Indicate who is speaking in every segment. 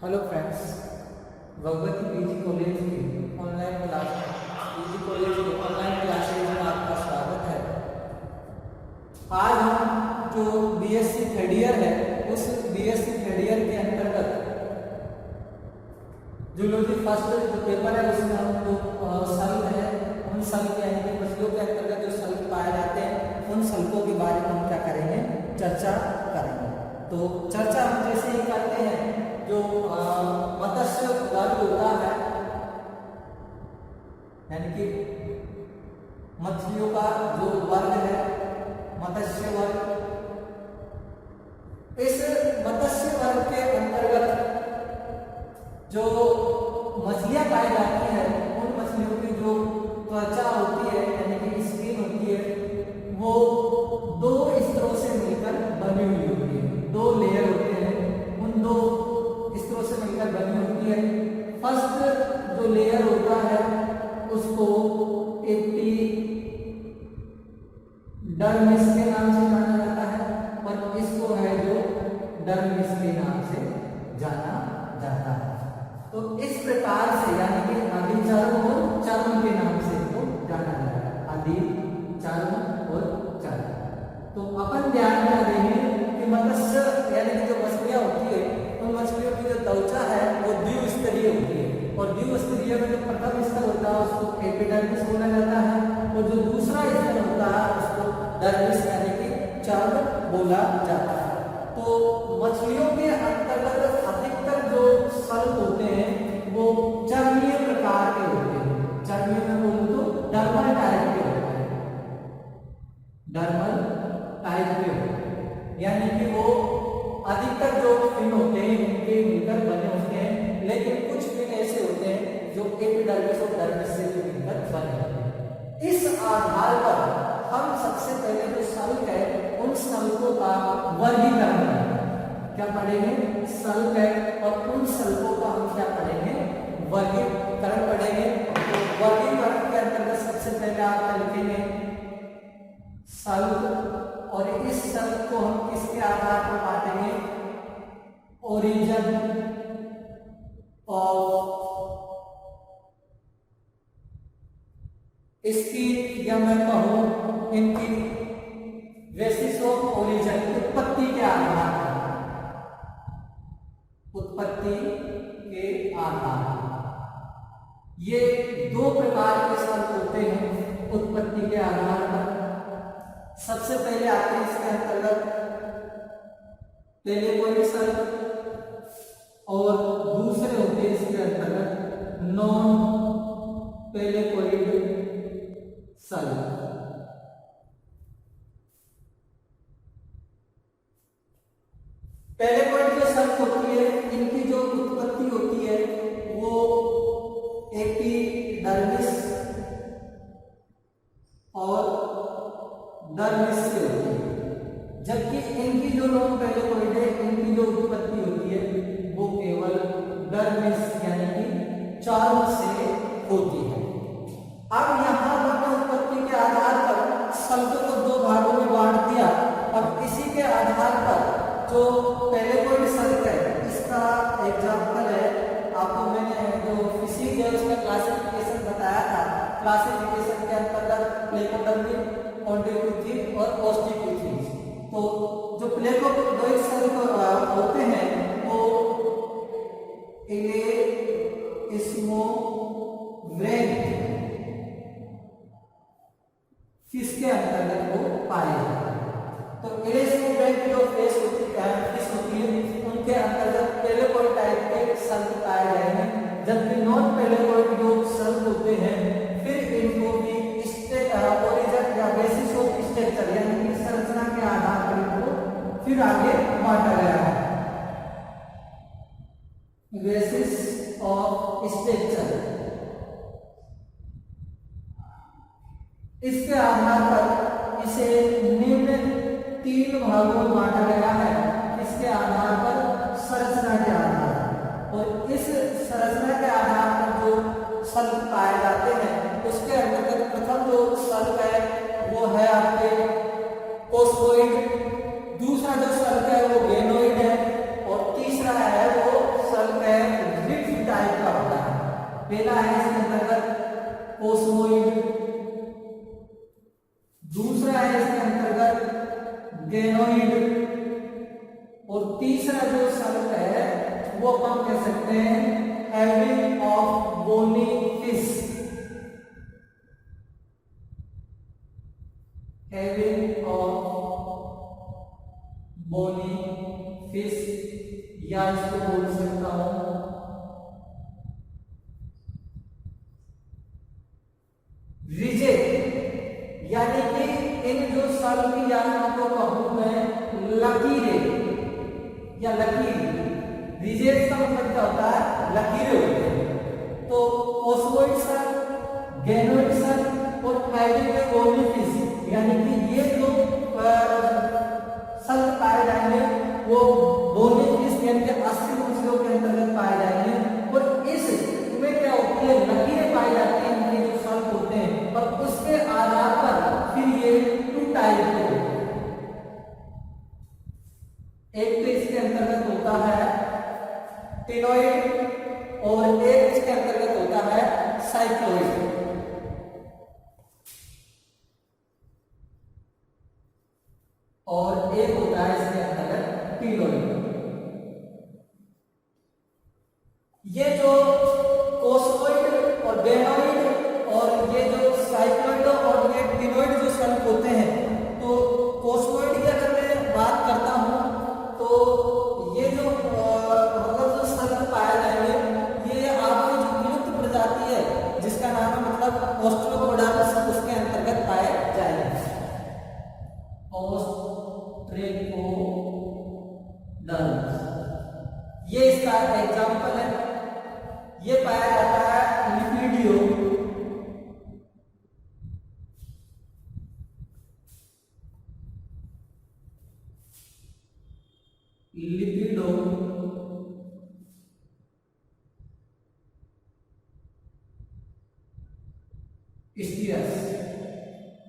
Speaker 1: Hello friends, Bhagwati PG college की online class PG college की online classes में आपका स्वागत है। आज हम जो बीएससी थर्ड ईयर है उस बीएससी थर्ड ईयर के अंतर्गत जूलॉजी फर्स्ट जो पेपर है उसमें हम जो सल्क है उन सल्क यानी कि मछलियों के अंतर्गत जो सल्क पाए जाते हैं उन सल्कों के बारे में हम क्या करेंगे, चर्चा करेंगे। तो चर्चा हम जैसे ही करते हैं जो मत्स्य वर्ग होता है यानी कि मछलियों का जो वर्ग है मत्स्य वर्ग, इस मत्स्य वर्ग के अंतर्गत जो मछलियां पाई जाती है उन मछलियों की जो त्वचा होती है यानी कि स्किन होती है वो दो स्तरों से मिलकर बनी हुई होती है, दो लेयर होते हैं, उन दो स्तरों से मिलकर बनी होती है। फर्स्ट जो लेयर होता है उसको एपिडर्मिस के नाम से जाना जाता है और इसको है जो डर्मिस के नाम से जाना जाता है। तो इस प्रकार से यानी कि आदिचर्म और चर्म के नाम से इसको जाना जाता है, आदिचर्म और चर्म। तो अपन ध्यान में रखेंगे कि मत्स्य यानी कि जो मछलियां होती है उन मछलियों की जो त्वचा है वो द्विस्तरीय होती है और द्विस्तरीय में जो प्रथम स्तर होता है उसको एपिडर्मिस बोला जाता है और जो दूसरा स्तर होता है उसको डर्मिस यानी कि चर्म बोला जाता है। तो मछलियों के अंतर्गत अधिकतर जो सल्क होते हैं वो चर्मीय प्रकार के होते हैं, चर्मीय में बोलूं तो डर्मल टाइप के होते हैं, डर्मल टाइप के होते हैं यानी कि वो अधिकतर जो फिन होते हैं उनके मिलकर बने होते हैं, लेकिन कुछ फिन ऐसे होते हैं जो एपिडर्मिस और डर्मिस से मिलकर बने होते हैं। इस आधार पर हम सबसे पहले जो सल्क है उन सल्कों का वर्गीकरण करेंगे। क्या पढ़ेंगे? सल्क है और उन सल्कों का हम क्या पढ़ेंगे? वर्गीकरण पढ़ेंगे। तो वर्गीकरण के अंतर्गत सबसे पहले आप लिखेंगे सल्क और इस सल्क को हम किसके आधार पर बांटेंगे? ओरिजिन ऑफ इसकी या मैं कहूं इनकी बेसिस ऑफ ओरिजिन, उत्पत्ति के आधार पर, उत्पत्ति के आधार पर। ये दो प्रकार के सल्क होते हैं उत्पत्ति के आधार पर। सबसे पहले आते हैं इसके अंतर्गत पेलेकोइड सल्क और दूसरे होते हैं इसके अंतर्गत नॉन पेलेकोइड सल्क। पेलेकोइड जो सल्क होती है इनकी जो उत्पत्ति होती है वो एपिडर्मिस और डर्मिस से होती है, जबकि इनकी जो नॉन पेलेकोइड है इनकी जो उत्पत्ति होती है वो केवल डर्मिस यानी कि चर्म से होती है। अब यहाँ पर उत्पत्ति के आधार पर सल्क को दो भागों में बांट दिया। अब इसी के आधार पर जो पेलेकोइड सल्क है इसका एग्जाम्पल है, आपको मैंने जो फिशिंग है उसका क्लासिफिकेशन बताया था। क्लासिफिकेशन के अंतर्गत प्लेकोडर्मिक, कॉन्टिक्यूथिक और ओस्टिक्यूथिक। तो जो प्लेकोडर्मिक सल्क होते हैं वो फिश के अंतर्गत वो पाए जाते हैं। तो इलेस्मोब्रेंट जो फिश होती है उनके अंतर्गत पेलेकोइड टाइप के सल्क पाए जाएंगे, जबकि नॉन पेलेकोइड जो सल्क होते हैं फिर इनको भी ओरिजिन या बेसिस ऑफ स्ट्रक्चर यानी कि संरचना के आधार पर इनको फिर आगे बांटा गया है। बेसिस ऑफ स्ट्रक्चर, इसके आधार पर इसे निम्न तीन भागों में बांटा गया है। इसके आधार पर संरचना के आधार पर, और इस संरचना के आधार पर जो सल्क पाए जाते हैं उसके अंतर्गत प्रथम जो सल्क है वो है आपके कोस्मोइड, दूसरा जो सल्क है वो गेनोइड है और तीसरा है वो सल्क है पहला है इसके अंतर्गत ओस्मोइड, दूसरा है इसके अंतर्गत गेनोइड, और तीसरा जो सल्प है वो हम कह सकते हैं having of bony fish, having of bony fish, या इसको बोल सकता हूं रिजेक्ट, यानी कि इन जो सल्प या आपको कहूं मैं लकीरें या लकीर, रिजेक्ट का मतलब क्या होता है, लकीरें होती हैं। तो ओस्मोइड सल्प, गेनोइड सल्प और हैविंग ऑफ बोनी फिश, यानी कि ये जो सल्प पाए जाएंगे वो बोनी फिश यानी कि अस्थि मछलियों के अंतर्गत पाए जाएंगे, और इसमें क्या होती है, लकीरें पाई जाती हैं इनके जो सल्प होते हैं, और उसके आधार पर फिर ये टू टाइप के होते हैं। एक तो इसके अंतर्गत होता है टिनोइड और एक इसके अंतर्गत होता है साइक्लोइड। और एक होता है इसके अंतर्गत टिनोइड। ये जो कोस्मोइड और गेनोइड और ये जो साइक्लोइड और ये टिनोइड जो सल्प होते हैं, तो कोस्मोइड की अगर मैं बात करता हूं तो ये जो मतलब जो सल्प पाए जाएंगे ये आपकी जो विलुप्त प्रजाति है जिसका नाम है मतलब ऑस्ट्रोपोडामस, उसके अंतर्गत पाए जाएंगे। ये इसका एग्जाम्पल है, ये पाया जाता है लिपिडियो, लिपिडो, स्टीरस,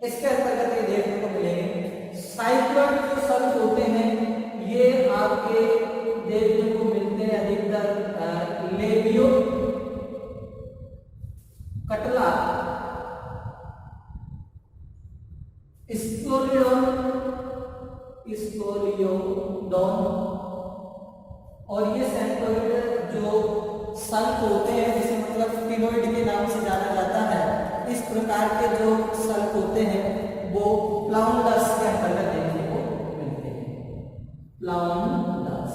Speaker 1: इसके अंतर्गत ये देखने को मिलेंगे। साइक्लोइड जो सल्प होते हैं ये आपके देखने को मिलते हैं अधिकतर लेबियो, कटला, स्कोलियोन, स्कोलियोडोन, और ये सेंट्रोइड जो सल्प होते हैं जिसे मतलब टिनोइड के नाम से जाना जाता है, इस प्रकार के जो सल्प होते हैं वो प्लाउंडस के अंतर्गत देखने को मिलते हैं, प्लाउंडस।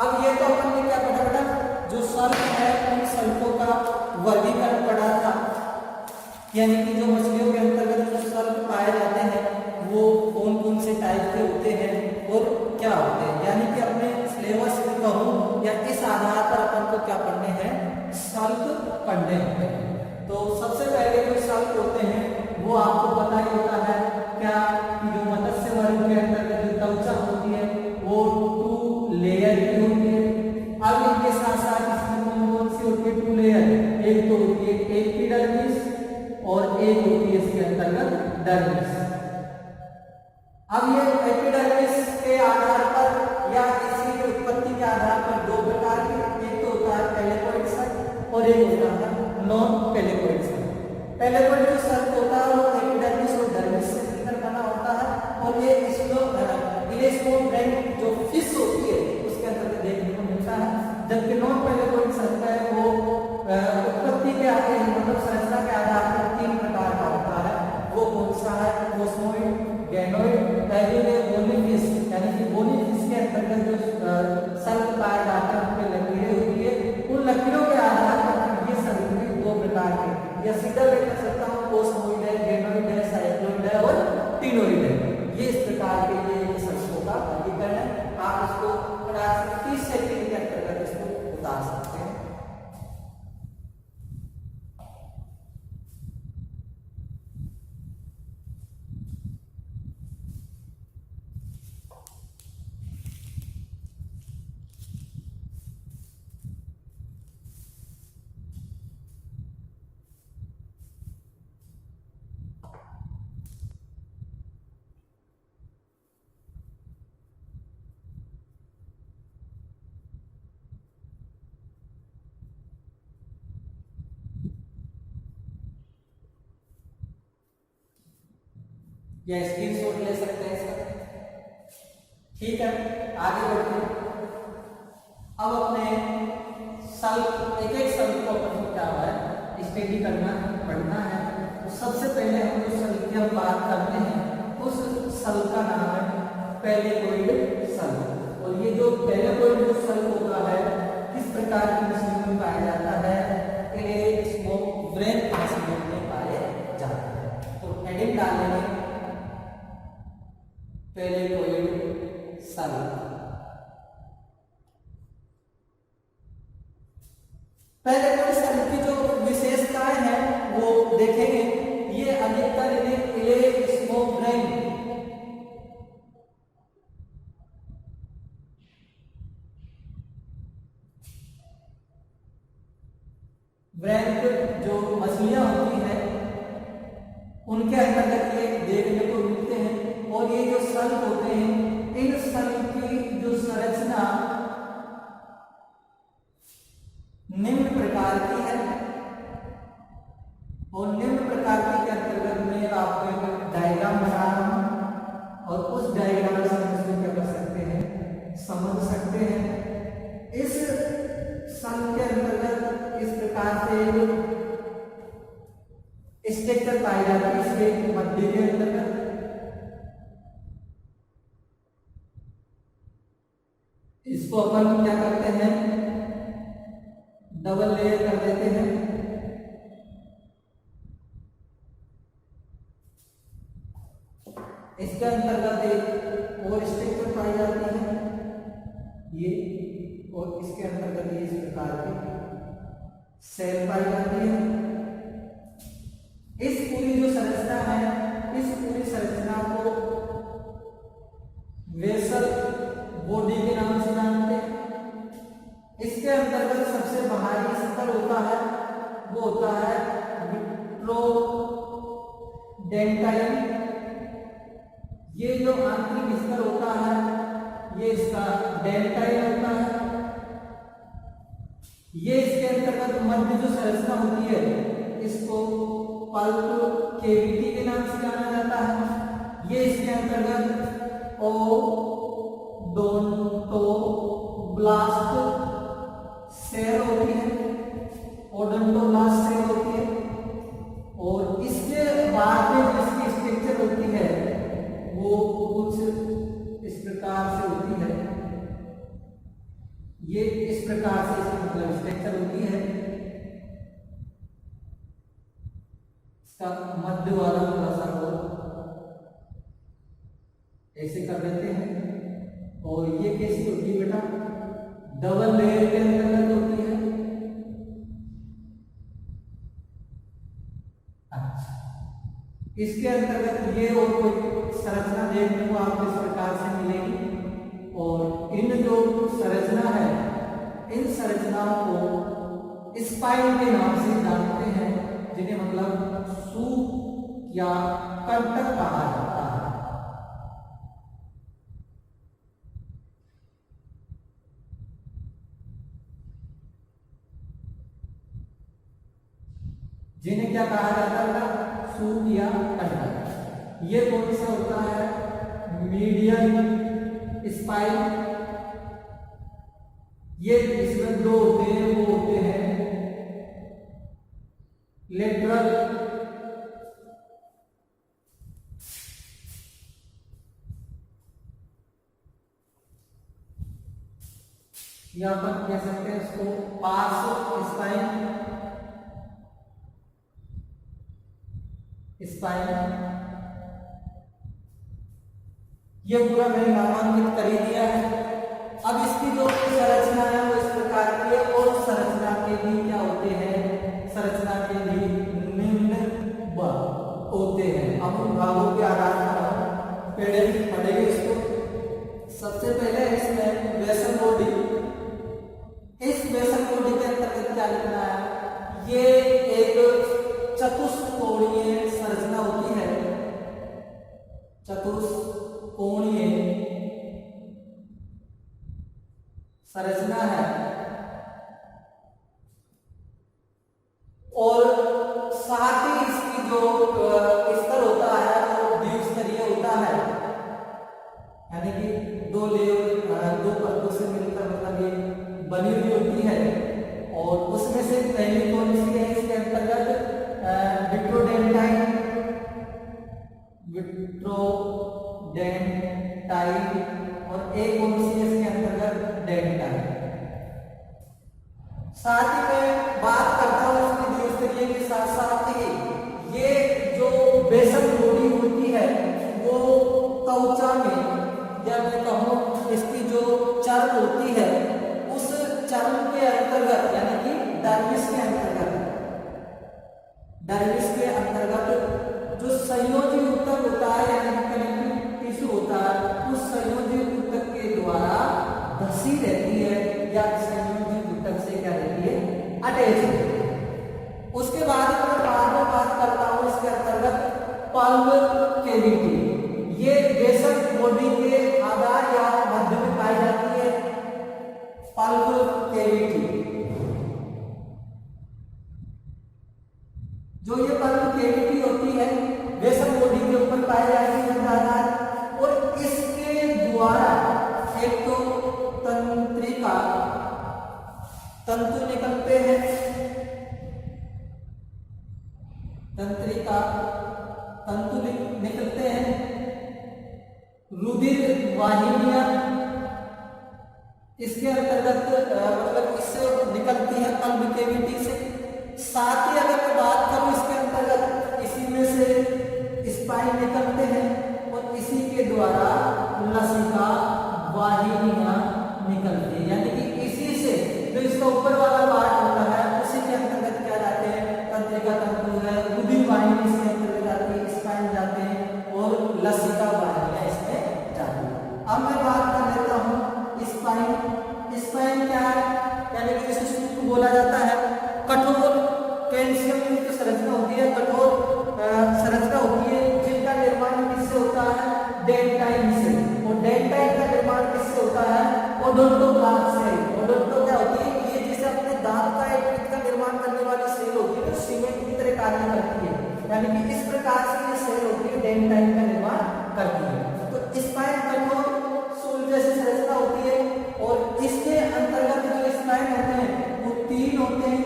Speaker 1: अब ये तो अपन ने क्या पढ़ा बेटा, जो सल्प है उन सल्पों का वर्गीकरण पढ़ा था, यानी कि जो मछलियों के अंतर्गत जो सल्प पाए जाते हैं वो कौन कौन से टाइप के होते हैं और क्या होते हैं, यानी कि अपने सिलेबस में कहूं या इस आधार पर अपन को क्या पढ़ने हैं, सल्प पढ़ने होते हैं। तो सबसे पहले जो सल्प होते हैं वो आपको पता ही होता है क्या, कि जो मत्स्य वर्ग के अंतर्गत जो त्वचा होती है वो 2 लेयर की होती है। अब इनके साथ साथ इसमें कौन कौन सी होती है 2 लेयर, एक तो होती है एपिडर्मिस और एक होती है इसके अंतर्गत डर्मिस। अब ये एपिडर्मिस के आधार पर या इसी की उत्पत्ति के आधार पर 2 प्रकार के, एक तो होता है पेलेकोइड सल्प और एक होता है नॉन पेलेकोइड सल्प। पेलेकोइड जो सल्प होता है वो एपिडर्मिस और डर्मिस से मिलकर बना होता है, और ये इलेस्मोब्रेंट जो फिश होती है उसके अंतर्गत देखने को मिलता है, जबकि नॉन पेलेकोइड सल्प है वो उत्पत्ति के आधार मतलब संरचना के आधार पर 3 प्रकार का होता है। वो कौन सा है, ओस्मोइड, गेनोइड, बोनी फिश, यानी कि बोनी फिश के अंतर्गत जो सल्प पाए जाते हैं उनके लकीरें होती है, उन लकीरों के आधार पर ये सल्प भी 2 प्रकार के, या सीधा ले सकता हूँ या स्क्रीनशॉट ले सकते हैं इसका। ठीक है, आगे बढ़ते हैं। अब अपने सल्फ, एक एक सल्फ को अपन क्या हुआ है स्टडी करना है, पढ़ना है। तो सबसे पहले हम जो सल्फ की हम बात करते हैं उस सल्फ का नाम है पेलेकोइड सल्फ। और ये जो पेलेकोइड जो सल्फ होता है किस प्रकार की मछलियों में पाया जाता है, स्मोक ब्रेन मछलियों में पाए जाते हैं। तो हेडिंग डालेंगे पेलेकोइड सल्फ। पेलेकोइड सल्फ की जो विशेषताएं हैं वो देखेंगे। ये अधिकतर इन्हें स्मोक ब्रेन जो मछलियां होती हैं उनके अंतर्गत ये देखने को मिलते हैं। और ये जो सल्फ होते हैं इन सल्फ की जो संरचना निम्न प्रकार की है। और निम्न प्रकार के अंतर्गत में आपको एक डायग्राम बना रहा हूं और उस डायग्राम से हम इसको क्या कर सकते हैं, समझ सकते हैं। इस सल्फ के अंतर्गत इस प्रकार से स्ट्रक्चर पाई जाती है इसके मध्य के अंतर्गत। इसको अपन क्या करते हैं, डबल लेयर कर देते हैं। इसके अंतर्गत एक और स्ट्रक्चर पाई जाती है ये, और इसके अंतर्गत ये इस प्रकार की सेल पाई जाती है। इस पूरी जो संरचना है, इस पूरी संरचना को वेसल बॉडी के नाम से जानते हैं। इसके अंतर्गत सबसे बाहरी स्तर होता है वो होता है विट्रोडेंटाइन। ये जो आंतरिक स्तर होता है ये इसका डेंटाइन होता है। ये इसके अंतर्गत मध्य जो संरचना होती है इसको पल्प केविटी के नाम से जाना जाता है। ये इसके अंतर्गत ओडोंटोब्लास्ट सेल होती है, ओडोंटोब्लास्ट सेल होती है। और इसके बाद में जिसकी स्ट्रक्चर होती है वो कुछ इस प्रकार से होती है। ये इस प्रकार से इसकी मतलब स्ट्रक्चर होती है। मध्य वाला थोड़ा सा वो ऐसे कर देते हैं। और ये कैसी होती है बेटा, डबल लेयर के अंतर्गत होती है। अच्छा, इसके अंतर्गत ये और कोई संरचना देखने को आपको इस प्रकार से मिलेगी। और इन जो संरचना है इन संरचनाओं को स्पाइन के नाम से जानते हैं, जिन्हें मतलब सूप या कंटक कहा जाता है। जिन्हें क्या कहा जाता है, सूप या कंटक। ये कौन सा होता है, मीडियम स्पाइन। ये इसमें दो होते हैं, वो होते हैं लेटरल या अपन कह सकते हैं इसको पार्श्व स्पाइन। ये पूरा मैंने नामांकित कर ही दिया है। अब इसकी जो संरचना है वो इस प्रकार की है। और संरचना के भी क्या होते हैं, संरचना के भी निम्न होते हैं। अब उन भागों के आधार पर पढ़ेंगे इसको। सबसे पहले इसमें वेसल बॉडी। इस वेसल बॉडी के अंतर्गत क्या लिखना है, ये एक चतुष्कोणीय संरचना होती है। चतुष्कोणीय संरचना है। और साथ ही इसकी जो स्तर होता है वो द्विस्तरीय यानी कि दो परतों से मिलकर मतलब ये बनी हुई होती है। और उसमें से पहली कौन सी है, इसके अंतर्गत विट्रोडेंटाइन और एक कौन सी है इसके अंतर्गत डेंटाइन। साथ ही मैं बात करता हूँ इसकी द्विस्तरीय के साथ साथ ही ये जो बेसल बॉडी होती है वो त्वचा में, या मैं कहूँ इसकी जो चर्म होती है उस चर्म के अंतर्गत यानी कि डर्मिस के अंतर्गत जो संयोजी ऊतक होता है यानी कि कनेक्टिव टिश्यू होता है, उस संयोजी ऊतक के द्वारा धसी रहती है या संयोजी ऊतक से क्या रहती है, अटैच है। उसके बाद मैं बात करता हूँ इसके अंतर्गत पल्व कैविटी। ये बेसल बॉडी के आधार या मध्य में पाई जाती है पल्व कैविटी। जो ये पल्व कैविटी होती है बेसल बॉडी के ऊपर पाई जाती है आधार, और इसके द्वारा एक तो तंतु निकलते हैं, तंतु निकलते हैं, रुधिर वाहिनियां इसके अंतर्गत मतलब इससे निकलती है पल्व कैविटी से। साथ ही अगर मैं बात करूं इसके अंतर्गत इसी में से स्पाइन निकलते हैं और इसी के द्वारा लसिका वाहिनियां निकलती है, यानी कि इसी से जो इसका ऊपर वाला पार्ट होता है उसी के अंतर्गत क्या जाते हैं, तंत्रिका तंतु है, रुधिर वाहिनी इसके अंतर्गत जाती है, स्पाइन जाते हैं और लसिका वाहिनियां इसमें जाती है। अब मैं बात कर लेता हूँ स्पाइन क्या है, यानी कि इसे सूत्र बोला जाता है कठोर कैल्शियम युक्त संरचना होती है, कठोर संरचना होती है जिनका निर्माण किससे होता है, डेंटाइन से। और डेंटाइन का निर्माण किससे होता है, ओडोंटोब्लास्ट से। ओडोंटो क्या होती है, ये जैसे अपने दांत का एक का निर्माण करने वाली सेल होती है, सीमेंट की तरह कार्य करती है, यानी कि इस प्रकार से ये सेल होती है डेंटाइन का निर्माण करती है। तो स्पाइन कठोर सूल जैसी संरचना होती है और इसके अंतर्गत जो स्पाइन होते हैं वो तीन होते हैं,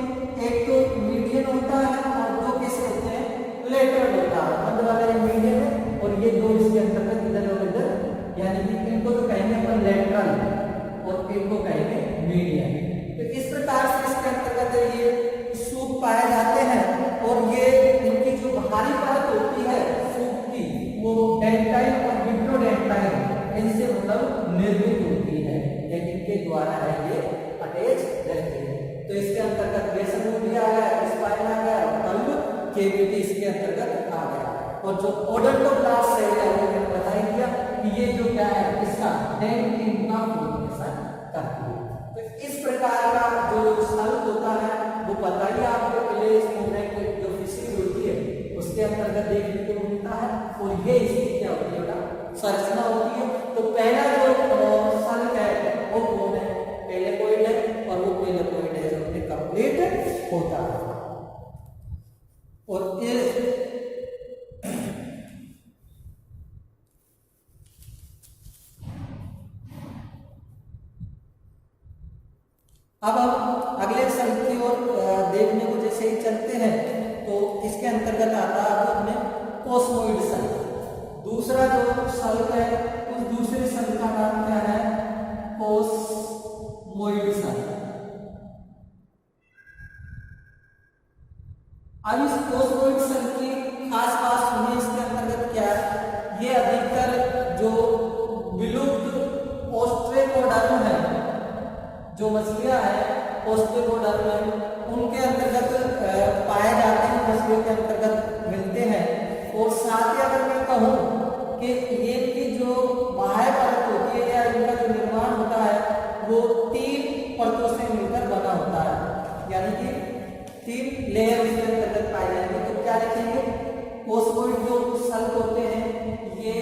Speaker 1: एक तो मीडियन होता है और दो किसे होते हैं, लेटरल होता है, मध्य वाला ये मीडियन है और ये दो इसके अंतर्गत इधर और इधर, यानी कि इनको तो कहेंगे अपन लेटरल और इनको कहेंगे मीडियन। तो इस प्रकार से इसके अंतर्गत ये सूप पाए जाते हैं और ये इनकी जो बाहरी परत होती है सूप की वो डेंटाइन और विट्रोडेंटाइन इनसे मतलब निर्मित होती है, लेकिन के द्वारा है ये अटैच रहती है। तो इसके अंतर्गत बेसल बॉडी आ गया, स्पाइन आ गया और पल्व कैविटी इसके अंतर्गत आ गया। और जो ओडोंटोब्लास्ट सेल है वो मैंने बता ही दिया कि ये जो क्या है इसका डेंटिंग का फॉर्मेशन करती है। तो इस प्रकार का जो स्कल्प होता है वो पता ही आपको पहले इसमें जो फिशरी होती है उसके अंतर्गत देखने को मिलता है और ये इसकी क्या होती है संरचना होती है। तो पहला जो स्कल्प है वो कौन है, पेलेकोइड है और वो पेलेकोइड है जो कंप्लीट होता है। और अब हम अगले स्कल्प की ओर देखने को जैसे ही चलते हैं तो इसके अंतर्गत आता है अपने कोस्मोइड स्कल्प। दूसरा जो स्कल्प है उस दूसरे स्कल्प का नाम क्या है, कोस्मोइड स्कल्प। अब इस कोस्मोइड स्कल्प की खास बात सुनिए, इसके अंतर्गत क्या है, ये अधिकतर जो विलुप्त ओस्ट्रेकोडर्म है, जो मछलियां हैं ओस्ट्रेकोडर्म उनके अंतर्गत पाए जाते हैं, मछलियों के अंतर्गत मिलते हैं। और साथ ही अगर मैं कहूँ कि ये की जो बाह्य परत होती है या इनका जो निर्माण होता है वो 3 परतों से मिलकर बना होता है, यानी कि 3 लेयर इसके अंतर्गत पाए जाएंगे। तो क्या लिखेंगे, कोस्मोइड जो स्कल्प होते हैं ये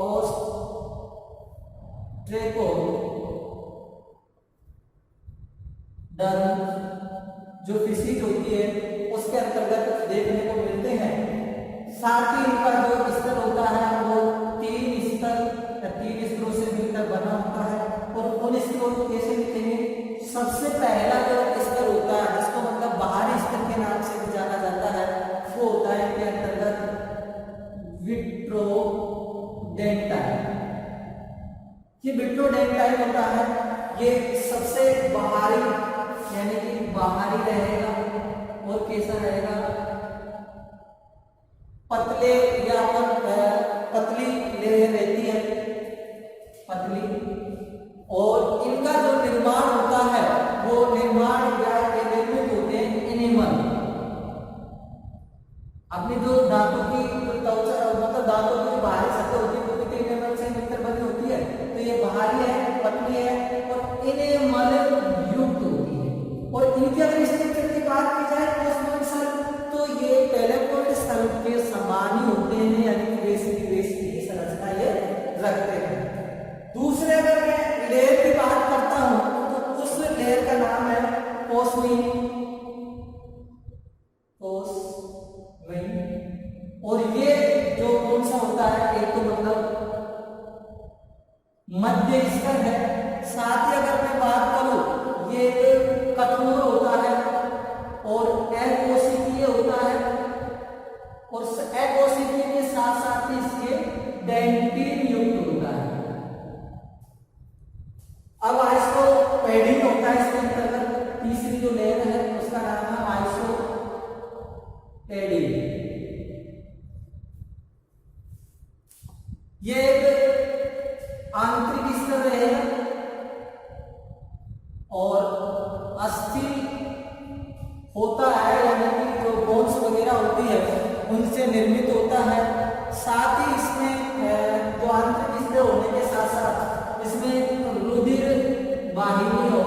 Speaker 1: ओस्ट्रेकोडर्म जो फिशरीज होती है उसके अंतर्गत देखने को मिलते हैं। साथ ही इनका जो स्तर होता है वो 3 स्तर 3 स्तरों से मिलकर बना होता है। और उन स्तरों को कैसे लिखेंगे? सबसे पहला जो स्तर होता है, जिसको मतलब बाहरी स्तर के नाम से भी जाना जाता है, वो होता है इसके अंतर्गत विट्रोडेंटाइल। ये विट्रोडेंटाइल होता है, ये सबसे बाहरी यानी कि बाहरी रहेगा। और कैसा रहेगा? पतले या पतली लेयर रहती है, पतली। और इनका जो निर्माण होता है वो निर्माण या निर्मित होते हैं एनिमल। अपनी जो दांतों की त्वचा मतलब दांतों की बाहरी सतह होती है वो भी एनिमल से मिलकर बनी होती है। तो ये बाहरी है, पतली है और एनिमल युक्त होती है। और इनकी अगर स्ट्रक्चर की बात की जाए पोस्टमॉइड सेल, तो ये टेलेकोइड सेल के समान ही होते हैं, यानी कि वैसी की संरचना ये रखते हैं। दूसरे अगर मैं लेयर की बात करता हूं तो उस लेयर का नाम है पोस्टमीन। और ये जो कौन सा होता है, एक तो मतलब मध्य स्तर है। साथ ही अगर मैं बात करूं, ये कठोर होता है और अकोशिकीय होता है। और अकोशिकीय के साथ साथ ही इसके डेंटिन युक्त होता है। अब आइसोपेडिन होता है इसके अंतर्गत। तीसरी जो लेयर है उसका नाम है आइसोपेडिन। ये एक आंतरिक स्तर है और अस्थि होता है, यानी कि जो बोन्स वगैरह होती है उनसे निर्मित होता है। साथ ही इसमें जो आंतरिक स्तर होने के साथ साथ इसमें रुधिर वाहिनियों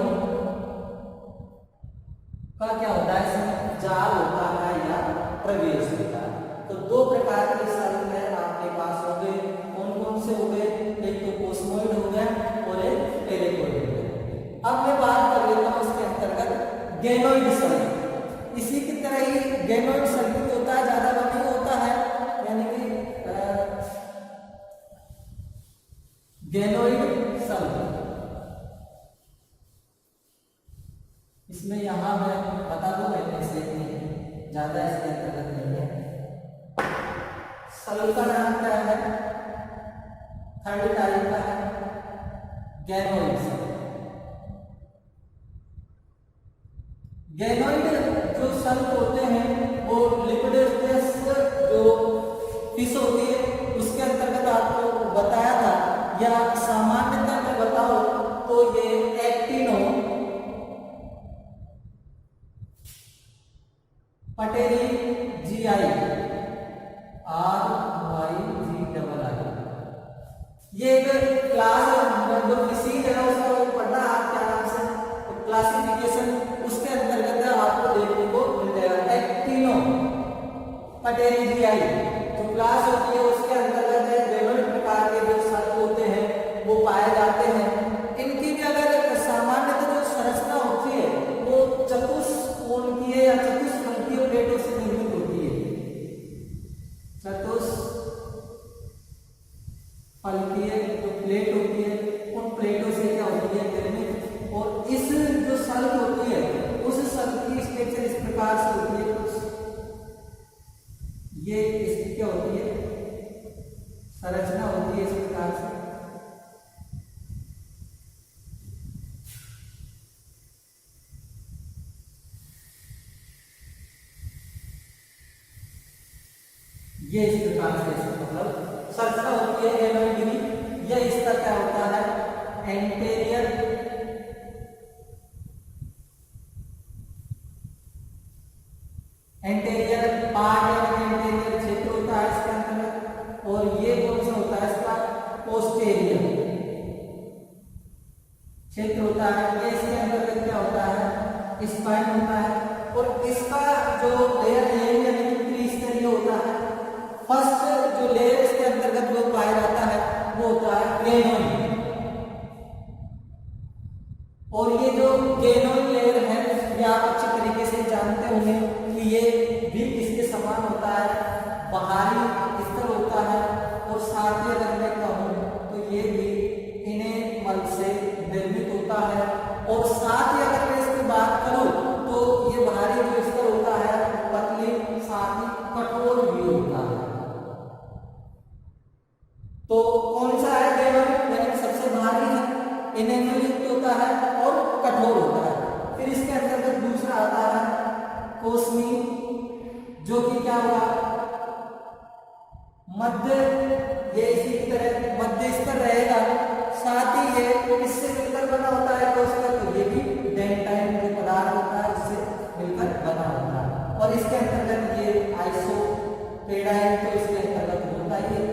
Speaker 1: का क्या होता है, इसमें जाल होता है या प्रवेश होता है। तो दो प्रकार के सेल आपके पास हो गए। कौन कौन से हो गए? एक तो पोस्टमॉइड हो गया और एक टेलेकोइड हो गया। अब मैं बात कर लेता हूं इसके अंतर्गत गेनोइड सेल। इसी की तरह ही गेनोइड सेल भी होता है, ज्यादा लंबा होता है, यानी कि गेनोइड सेल। इसमें यहां मैं बता दूं, पहले से नहीं ज्यादा इसके अंतर्गत नहीं है। सेल का नाम क्या है? थर्ड टाइप का है गेनोइड सेल। गेनोइड जो सेल होते हैं वो लिपिडोसियस जो फिश होती है उसके अंतर्गत आपको बताया था, या सामान्यतः मैं बताऊं तो ये एक्टिनो पटेरिजियाई RYGII, ये एक क्लास जो फिशीज है उसका पढ़ना आप क्या नाम से, तो क्लासिफिकेशन उसके अंतर्गत आपको देखने को मिल जाएगा। एक्टिनो पटेरिजियाई जो क्लास होती है उसके अंतर्गत विभिन्न प्रकार के जो सेल होते हैं वो पाए जाते हैं। इनकी भी अगर सामान्यतः जो संरचना होती है वो चतुष्कोण की है या चतुष्फलकीय प्लेटों से निर्मित होती है। चतुष्फलकीय जो प्लेट होती है उन प्लेटों से क्या होती है, निर्मित। और इस जो सेल होती है उस सेल की स्ट्रक्चर इस प्रकार से होती है। ये इसकी क्या होती है, संरचना होती है इस प्रकार से। ये इस प्रकार से मतलब संरचना होती है गेनोइड की। यह इसका क्या होता है, एंटेरियर पार्ट या एंटेरियर क्षेत्र होता है इसके अंतर्गत। और ये कौन सा होता है इसका, पोस्टेरियर क्षेत्र होता है। ये इसके अंतर्गत क्या होता है, स्पाइन होता है। और इसका जो लेयर है यानी कि त्रिस्तरीय होता है। फर्स्ट जो लेयर इसके अंतर्गत वो पाया जाता है वो होता है गेनोइड। और ये जो गेनोइड लेयर है ये आप अच्छी तरीके से जानते होंगे कि ये भी किसके समान होता है, बाहरी स्तर होता है। और साथ ही अगर मैं कहूं तो ये और साथ ही अगर मैं इसकी बात करूं तो ये बाहरी जो स्तर होता है पतली, साथ ही कठोर भी होता है। तो कौन सा है गेनोइड, यानी सबसे भारी है, इनेमल युक्त होता है और कठोर होता है। फिर इसके अंतर्गत दूसरा आता है कोसमी, जो कि क्या हुआ, मध्य, ये इसी की तरह मध्य स्तर रहेगा, साथ ही ये इससे मिलकर बना होता है कोष्ठक, तो ये भी डेंटाइन जो पदार्थ होता है इससे मिलकर बना होता है। और इसके अंतर्गत ये आइसोपेडाइन तो इसके अंतर्गत होता ही है।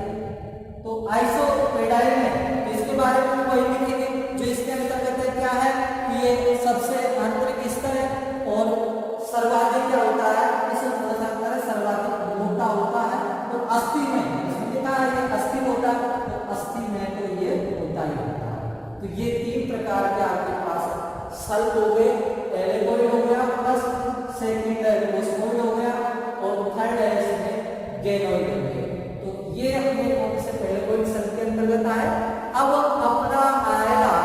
Speaker 1: तो आइसोपेडाइन है, इसके बारे में वही लिखेंगे जो इसके अंतर्गत है, क्या है कि ये सबसे आंतरिक स्तर है और सर्वाधिक क्या होता है, इसे सर्वाधिक मोटा होता है। तो अस्थि में लिखा है ये अस्थि मोटा, तो अस्थि में तो ये होता ही होता है। तो ये तीन प्रकार के आपके पास सल्प हो गए, एलेगोइड हो गया, प्लस सेकंड है कोस्मोइड हो गया, और थर्ड है इसमें गेनोइड हो गया। तो ये अपने कौन से एलेगोइड सल्प के अंतर्गत आए। अब अपना आएगा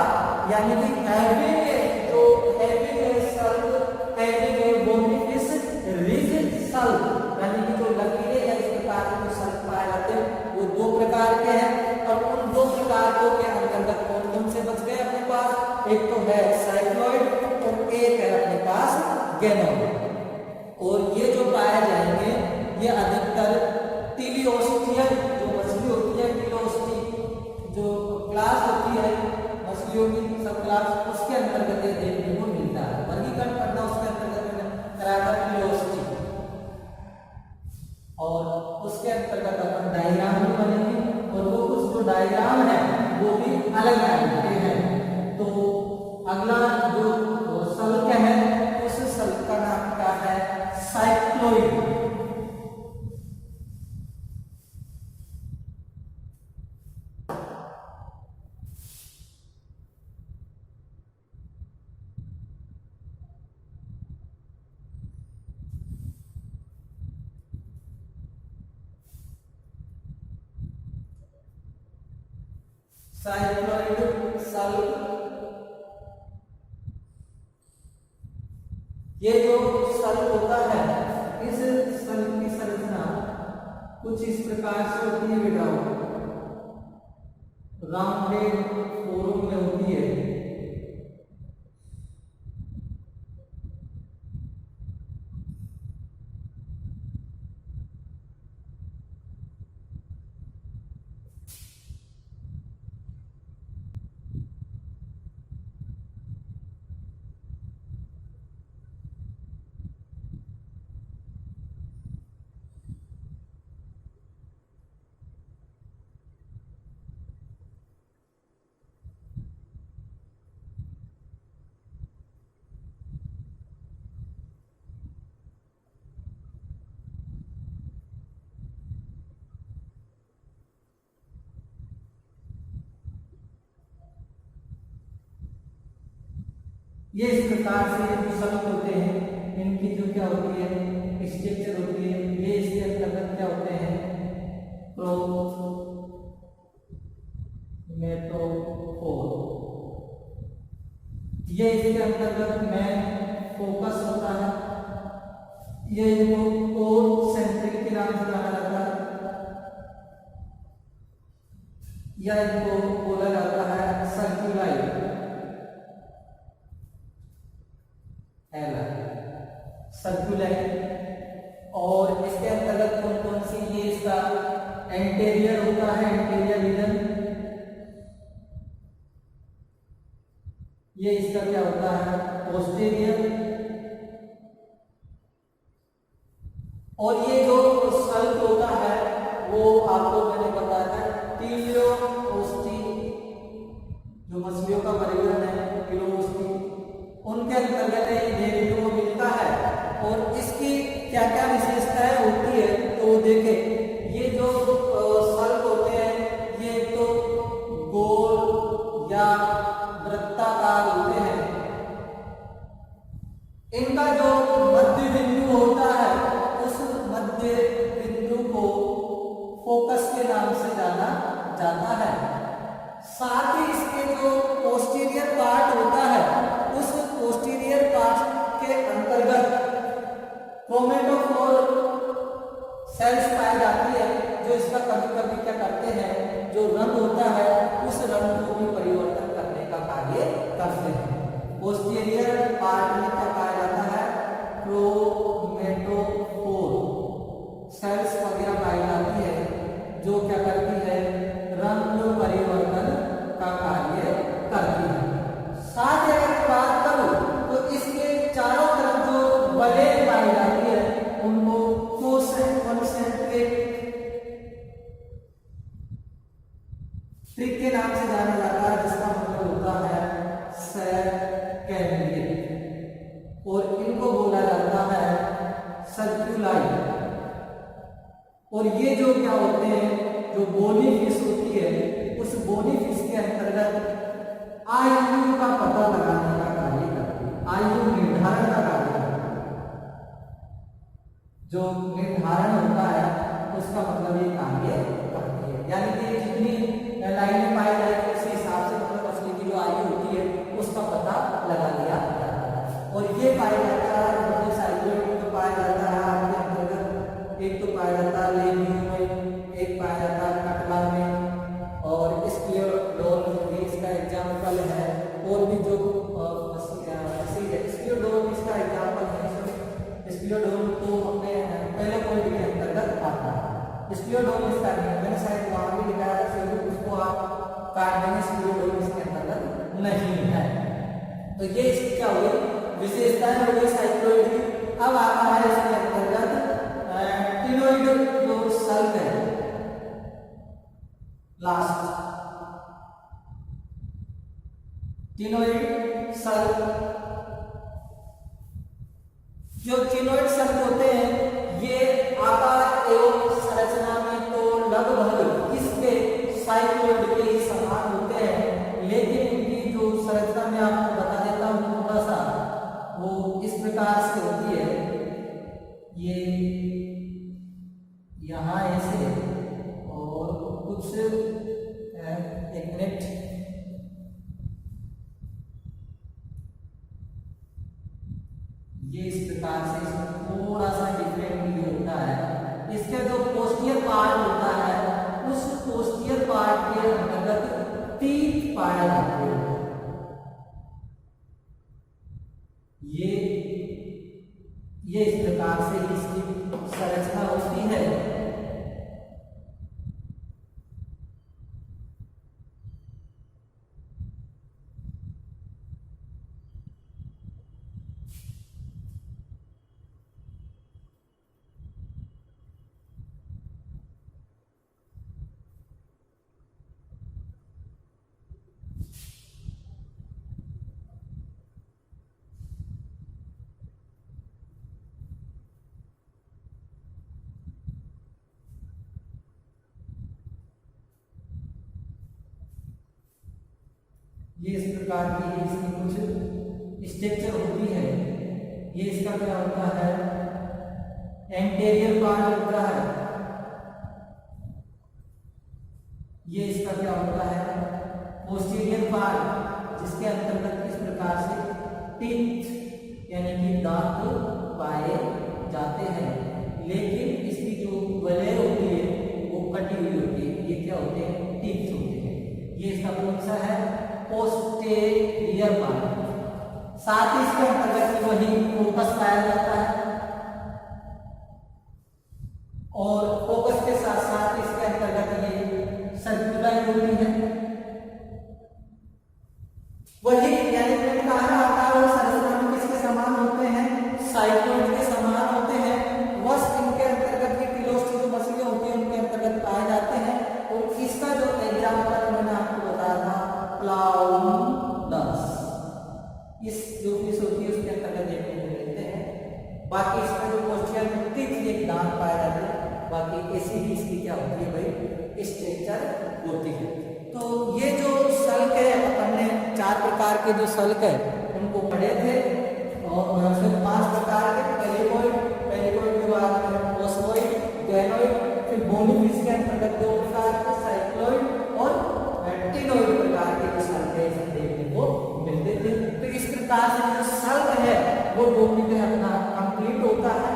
Speaker 1: यानी कि हैवी जो हैवी सल्प, हैवी बोनिफिस रिजिड सल्प, यानी कि जो लकीरे या इस प्रकार के जो सल्प पाए जाते हैं वो दो प्रकार के हैं। और उन दो प्रकारों के अंतर्गत कौन कौन से बच गए अपने पास, एक तो है साइक्लोइड और एक है अपने पास गेनोइड। और ये जो पाए जाएंगे ये अधिकतर टीलियोस्टियल जो मछली होती है, टीलियोस्टी जो क्लास होती है मछलियों की सब क्लास, उसके अंतर्गत ये देखने को मिलता है। वर्गीकरण करना उसके अंतर्गत कराता टीलियोस्टी, और उसके अंतर्गत अपन डायग्राम भी बनेंगे, और वो कुछ जो डायग्राम है वो भी अलग टाइप के हैं। तो अगला जो सल्क है उस सल्क का नाम क्या है, साइक्लोइड। साइक्लोइड सल्प, ये जो सल्प होता है इस सल्प की संरचना कुछ इस प्रकार से होती है बेटा, राउंडेड फोरम में होती है। ये इस प्रकार से जो सल्प होते हैं इनकी जो क्या होती है स्ट्रक्चर होती है, ये इसके अंतर्गत क्या होते हैं, क्रोमैटोफोर, ये इसके अंतर्गत में फोकस होता है, ये इनको कोर सेंट्रिक के नाम से जाना जाता है, या इनको बोला जाता है सर्कुलाइड, सर्कुलाइड। और इसके अंतर्गत कौन कौन सी, ये इसका एंटेरियर होता है, एंटेरियर रीजन, ये इसका क्या होता है पोस्टीरियर, और ये जो सल्प होता है वो आपको मैंने बताया था टीलियोस्टी, जो मछलियों का वर्गीकरण है टीलियोस्टी, उनके अंतर्गत ये देखने को मिलता है। और इसकी क्या क्या विशेषताएं होती है तो देखें, ये जो सल्प होते हैं ये तो गोल या वृत्ताकार होते हैं, इनका जो मध्य बिंदु होता है उस मध्य बिंदु को फोकस के नाम से जाना जाता है। साथ ही इसके जो पोस्टीरियर पार्ट होता है उस क्रोमेटोफोर सेल्स पाई जाती है जो इसका कभी कभी क्या करते हैं, जो रंग होता है उस रंग को भी परिवर्तन करने का कार्य करते हैं। पोस्टीरियर पार्ट में क्या पाया जाता है, क्रोमेटोफोर सेल्स वगैरह पाई जाती है जो क्या करती है, रंग परिवर्तन का कार्य करती है। साथ ही अगर बात करूं तो इसके चारों तरफ जो बलें पाई जाती है उनको कॉन्सेंट्रेट ट्रिक के नाम से जाना जाता है, जिसका मतलब होता है सेकेंडरी, और इनको बोला जाता है सर्कुलाई। और ये जो क्या होते हैं, जो बोनी फिश होती है उस बोनी फिश के अंतर्गत आयु का पता लगाने का कार्य करती है, आयु निर्धारण का कार्य करती है। जो निर्धारण होता है उसका मतलब ये कार्य करती है, यानी कि जितनी लाइनें पाई जाएगी उसी हिसाब से मतलब मछली की जो आयु होती है उसका पता लगा लिया जाता है। और ये पाया जाता है मतलब साइक्लोइड में पाया जाता है आपके अंतर्गत, एक तो पाया जाता है लेम्यू में, एक पाया जाता है कटला में, और स्क्लियोडोन भी इसका एग्जाम्पल है। और भी जो स्क्लियोडोन इसका एग्जाम्पल है, स्क्लियोडोन तो अपने पहले पॉइंट के अंतर्गत आता है। स्क्लियोडोन इसका मैंने शायद वहां भी लिखा है, उसको आप काट देंगे, स्क्लियोडोन इसके अंतर्गत नहीं है। तो ये इसकी क्या हुई, विशेषताएं हो गई साइक्लोइड की। अब आता है इसके अंतर्गत टिनोइड जो सल्क है, लास्ट टिनोइड सल्क। जो टिनोइड सल्क होते हैं ये आकार एवं संरचना में तो लगभग इसके साइक्लोइड के ही समान होते हैं, लेकिन इनकी जो संरचना में आपको बता देता हूं थोड़ा सा, वो इस प्रकार से होती है। ये यहाँ ऐसे और कुछ एक मिनट, ये इस प्रकार से थोड़ा सा डिफरेंट भी होता है। इसके जो पोस्टीरियर पार्ट होता है उस पोस्टीरियर पार्ट के अंतर्गत टीथ पाए जाते हैं। ये इस प्रकार से इसकी संरचना होती है। ये इस प्रकार की इसकी कुछ स्ट्रक्चर होती है। ये इसका क्या होता है, एंटीरियर पार्ट होता है। ये इसका क्या होता है, पोस्टीरियर पार्ट, जिसके अंतर्गत इस प्रकार से टीथ यानी कि दांत पाए जाते हैं, लेकिन इसकी जो वलय होती है वो कटी हुई होती है। ये क्या होते हैं, टीथ होते हैं। ये इसका कौन सा है, पोस्टीरियर पार्ट। साथ ही इसके अंतर्गत वही फोकस पाया जाता है, और फोकस के साथ साथ इसके अंतर्गत ये सर्कुलर होती है। वही यानी मैंने कहा आकार और संरचना में किसके समान होते हैं, साइक्लोइड के समान होते हैं। बस इनके अंतर्गत की टिलोस्टी जो मछलियां होती है उनके अंतर्गत पाए जाते हैं। और इसका जो एग्जाम्पल मैंने आपको बताया था क्लाउनस, इस जो फिश होती है उसके अंतर्गत देखने को मिलते हैं। बाकी इसमें जो पोस्टीरियर टीथ एक दांत पाया जाता है, बाकी ऐसी ही इसकी क्या होती है भाई, स्ट्रक्चर होती है। तो ये जो सल्क है, अपन ने 4 प्रकार के जो सल्क है उनको पढ़े थे, और 5 प्रकार के, पेलिकोइड के बाद ओस्मोइड, गैनोइड, फिर बोनी फिश के अंतर्गत 2 प्रकार के साइक्लोइड और टिनोइड प्रकार के जो सल्क है देखने को मिलते थे। तो इस प्रकार से जो सल्क है वो डोमिनेट अपना कंप्लीट होता है।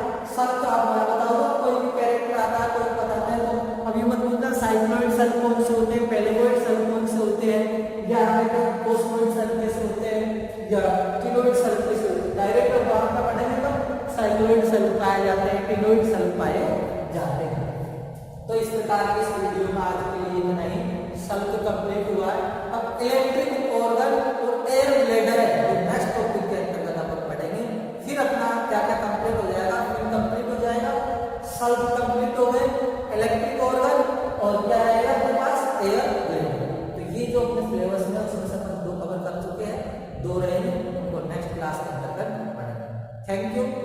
Speaker 1: सेल पाए जाते हैं, एक्टिनोइड सेल पाए जाते हैं। तो इस प्रकार की इस वीडियो में आज के लिए इतना ही। सल्क कंप्लीट हुआ है। अब इलेक्ट्रिक ऑर्गन और एयर ब्लैडर है तो नेक्स्ट टॉपिक के अंतर्गत अपन पढ़ेंगे। फिर अपना क्या क्या कंप्लीट हो जाएगा, फिर कंप्लीट हो जाएगा, सल्क कंप्लीट हो गए, इलेक्ट्रिक ऑर्गन और क्या आएगा अपने पास, एयर ब्लैडर। तो ये जो अपने सिलेबस में उसमें से अपन 2 कवर कर चुके हैं, 2 रहेंगे, उनको नेक्स्ट क्लास के अंतर्गत पढ़ेंगे। Thank you.